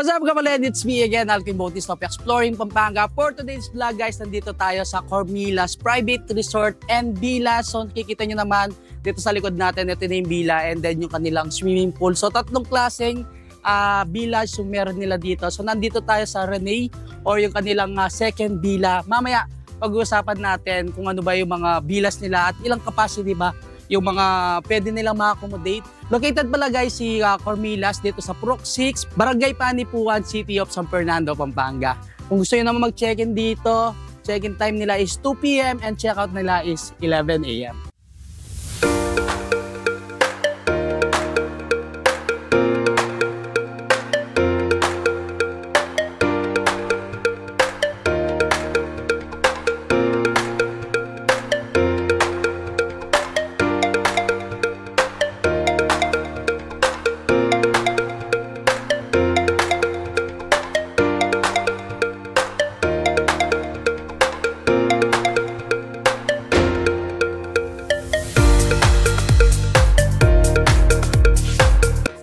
What's up, kapaled? It's me again, Alvin Bautista of Exploring Pampanga. For today's vlog, guys, nandito tayo sa Cormilas Private Resort and Villa. So, nakikita nyo naman dito sa likod natin, ito na yung villa and then yung kanilang swimming pool. So, tatlong klaseng village yung meron nila dito. So, nandito tayo sa Rene or yung kanilang second villa. Mamaya, pag-uusapan natin kung ano ba yung mga villas nila at ilang capacity ba yung mga pwede nilang ma-accommodate. Located pala guys si Cormilas dito sa Purok 6, Barangay Panipuan, City of San Fernando, Pampanga. Kung gusto nyo naman mag-check-in dito, check-in time nila is 2 p.m. and check-out nila is 11 a.m.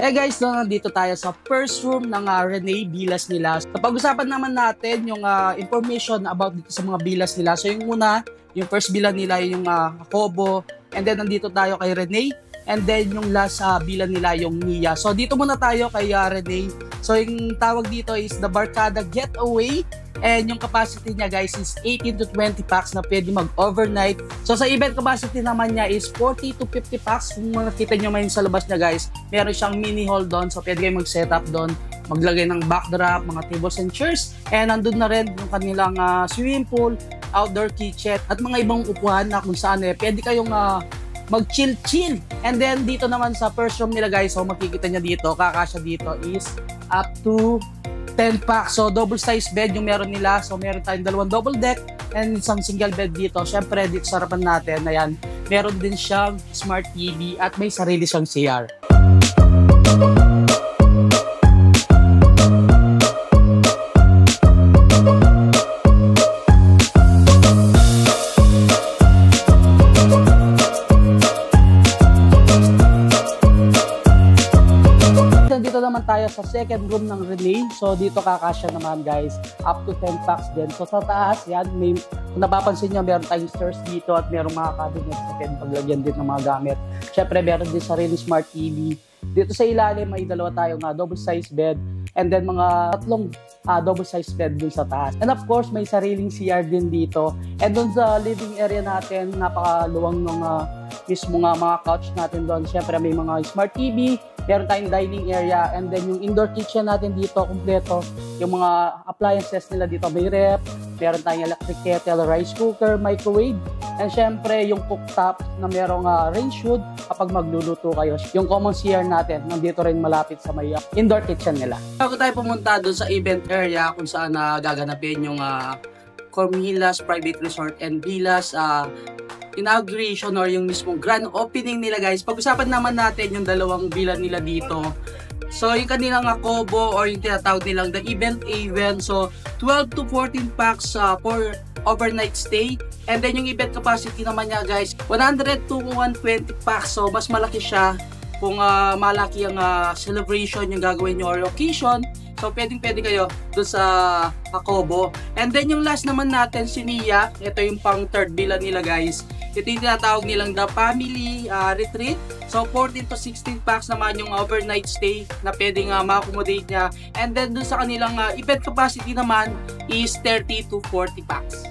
Guys, no, nandito tayo sa first room ng Rene Villas nila. So, pag-usapan naman natin yung information about dito sa mga villas nila. So yung una, yung first villa nila yung Jacobo, and then nandito tayo kay Rene, and then yung last villa nila yung Nia. So dito muna tayo kay Rene. So yung tawag dito is the Barkada Getaway. And yung capacity niya guys is 18 to 20 packs na pwede mag-overnight. So sa event capacity naman niya is 40 to 50 packs. Kung makikita nyo ngayon sa labas niya guys, meron siyang mini hall doon. So pwede kayo mag-set up doon, maglagay ng backdrop, mga tables and chairs. And nandun na rin yung kanilang swimming pool, outdoor kitchen, at mga ibang upuan na kung saan pwede kayong mag-chill-chill. And then dito naman sa first room nila guys, so makikita nyo dito, kakasya dito is up to 10 packs. So double size bed yung meron nila. So meron tayong dalawang double deck and isang single bed dito. Syempre dito sa harapan natin, ayan, meron din siyang smart TV at may sarili siyang CR. Dito naman tayo sa second room ng Rene. So dito kakasya naman guys, up to 10 packs din. So sa taas, yan, may, kung napapansin nyo, meron tayong stairs dito at meron mga cabinets na pwede paglagyan din ng mga gamit. Syempre meron din sarili smart TV. Dito sa ilalim may dalawa tayong double size bed and then mga tatlong double size bed din sa taas. And of course, may sariling CR din dito. And doon sa living area natin, napakaluwang ng mismo mga couch natin doon. Syempre may mga smart TV, meron tayong dining area, and then yung indoor kitchen natin dito, kompleto. Yung mga appliances nila dito, may ref, meron tayong electric kettle, rice cooker, microwave, and syempre yung cooktop na merong range hood kapag magluluto kayo. Yung common CR natin, nandito rin malapit sa may indoor kitchen nila. Bago tayo pumunta doon sa event area kung saan gaganapin yung Cormilas Private Resort and Villas inauguration or yung mismong grand opening nila guys, pag-usapan naman natin yung dalawang villa nila dito. So yung kanilang Jacobo or yung tinatawag nilang the event. So 12 to 14 packs for overnight stay. And then yung event capacity naman niya guys, 100 to 120 packs. So mas malaki siya kung malaki ang celebration yung gagawin nyo or occasion. So pwedeng-pwede kayo doon sa Jacobo. And then yung last naman natin si Nia, ito yung pang third villa nila guys. Ito yung tinatawag nilang the family retreat. So 14 to 16 packs naman yung overnight stay na pwedeng ma-accommodate niya. And then doon sa kanilang event capacity naman is 30 to 40 packs.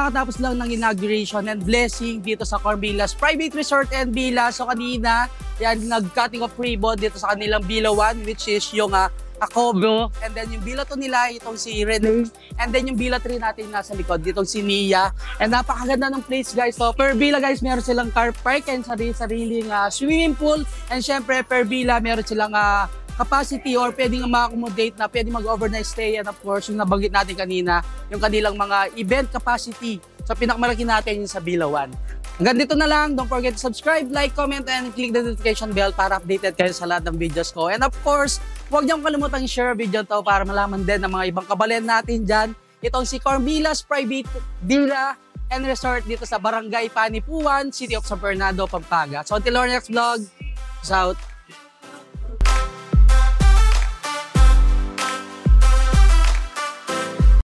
kakatapos lang ng inauguration and blessing dito sa Corvillas Private Resort and Villa. So kanina, yan, nag-cutting of ribbon dito sa kanilang Villa 1, which is yung Acobo. And then yung Villa 2 nila, itong si Rene. And then yung Villa 3 natin nasa likod, ditong si Nia. And napakaganda ng place guys. So per Villa guys, meron silang car park and sariling swimming pool. And syempre per Villa, meron silang capacity or pwedeng ma-accommodate na pwedeng mag-overnight stay, and of course yung nabanggit natin kanina, yung kanilang mga event capacity. So pinakamalaki natin yung sa Villa 1. Hanggang dito na lang. Don't forget to subscribe, like, comment, and click the notification bell para updated kayo sa lahat ng videos ko. And of course, huwag niyong kalimutan i-share video to para malaman din ng mga ibang kabalen natin dyan. Itong si Corvillas Private Villa and Resort dito sa Barangay Panipuan, City of San Fernando, Pampanga. So until our next vlog, peace out.